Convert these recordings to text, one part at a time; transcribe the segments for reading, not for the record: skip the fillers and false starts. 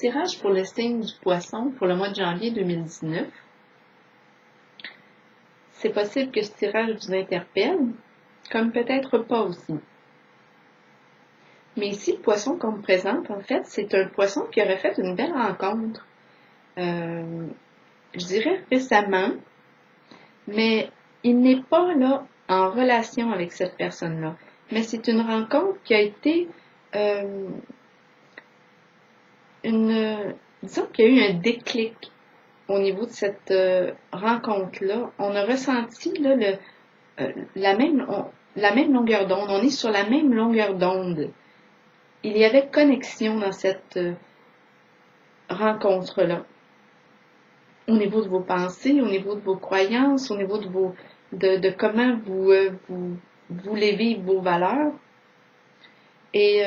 tirage pour le signe du Poisson pour le mois de janvier 2019. C'est possible que ce tirage vous interpelle, comme peut-être pas aussi. Mais ici, le poisson qu'on me présente, en fait, c'est un poisson qui aurait fait une belle rencontre. Je dirais récemment, mais il n'est pas là en relation avec cette personne-là. Mais c'est une rencontre qui a été disons qu'il y a eu un déclic au niveau de cette rencontre-là. On a ressenti là, la même longueur d'onde. On est sur la même longueur d'onde. Il y avait connexion dans cette rencontre-là. Au niveau de vos pensées, au niveau de vos croyances, au niveau de comment vous voulez vivre vos valeurs. Et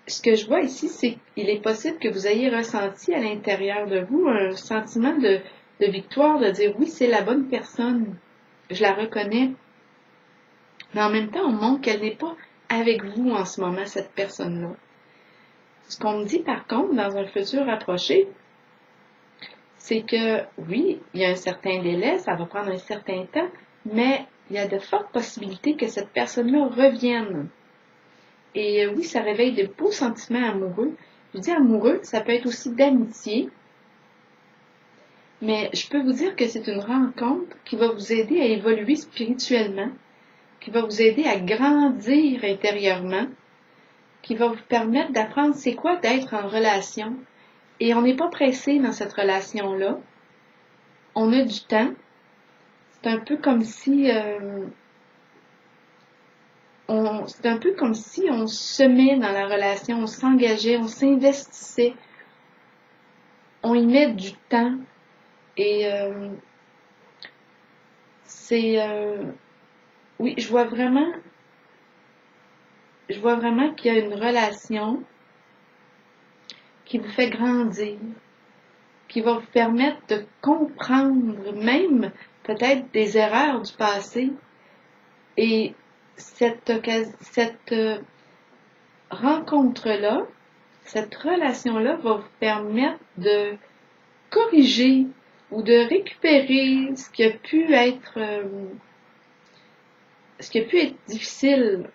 ce que je vois ici, c'est qu'il est possible que vous ayez ressenti à l'intérieur de vous un sentiment de victoire, de dire oui, c'est la bonne personne, je la reconnais. Mais en même temps, on montre qu'elle n'est pas avec vous en ce moment, cette personne-là. Ce qu'on me dit par contre, dans un futur rapproché, c'est que oui, il y a un certain délai, ça va prendre un certain temps, mais il y a de fortes possibilités que cette personne-là revienne. Et oui, ça réveille de beaux sentiments amoureux. Je dis amoureux, ça peut être aussi d'amitié. Mais je peux vous dire que c'est une rencontre qui va vous aider à évoluer spirituellement, qui va vous aider à grandir intérieurement, qui va vous permettre d'apprendre c'est quoi d'être en relation. Et on n'est pas pressé dans cette relation-là. On a du temps. C'est un peu comme si on se met dans la relation, on s'engageait, on s'investissait, on y met du temps. Et oui, je vois vraiment qu'il y a une relation qui vous fait grandir, qui va vous permettre de comprendre même peut-être des erreurs du passé. Et cette rencontre-là, cette relation-là va vous permettre de corriger ou de récupérer ce qui a pu être difficile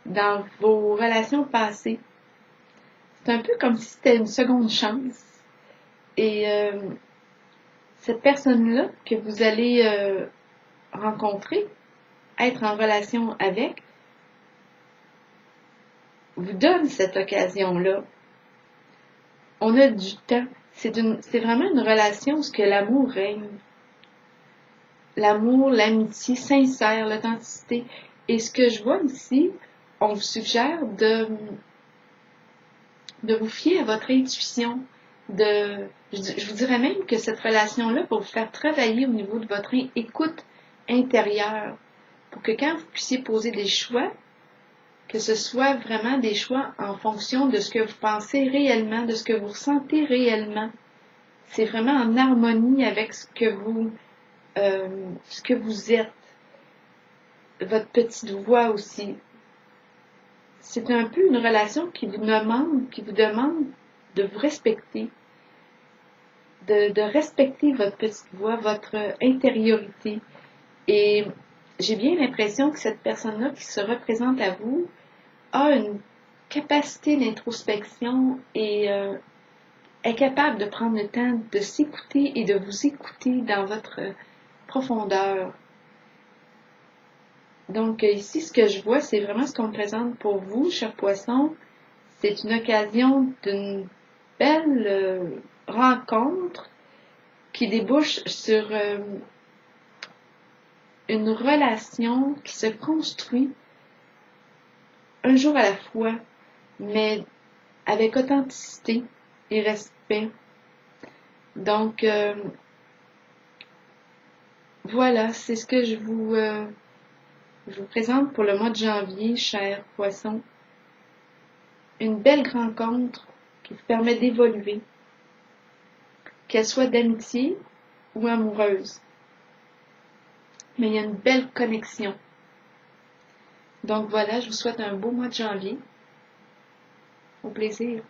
dans vos relations passées. C'est un peu comme si c'était une seconde chance. Et cette personne-là que vous allez rencontrer, être en relation avec, vous donne cette occasion-là. On a du temps. C'est vraiment une relation où l'amour règne. L'amour, l'amitié sincère, l'authenticité. Et ce que je vois ici, on vous suggère de vous fier à votre intuition. Je vous dirais même que cette relation-là va vous faire travailler au niveau de votre écoute intérieure. Pour que quand vous puissiez poser des choix, que ce soit vraiment des choix en fonction de ce que vous pensez réellement, de ce que vous ressentez réellement. C'est vraiment en harmonie avec ce que vous êtes. Votre petite voix aussi. C'est un peu une relation qui vous demande de vous respecter. De respecter votre petite voix, votre intériorité. Et j'ai bien l'impression que cette personne-là qui se représente à vous a une capacité d'introspection et est capable de prendre le temps de s'écouter et de vous écouter dans votre profondeur. Donc ici, ce que je vois, c'est vraiment ce qu'on me présente pour vous, chers poissons. C'est une occasion d'une belle rencontre qui débouche sur une relation qui se construit un jour à la fois, mais avec authenticité et respect. Donc, voilà, c'est ce que je vous présente pour le mois de janvier, chers poissons. Une belle rencontre qui vous permet d'évoluer, qu'elle soit d'amitié ou amoureuse. Mais il y a une belle connexion. Donc voilà, je vous souhaite un beau mois de janvier. Au plaisir.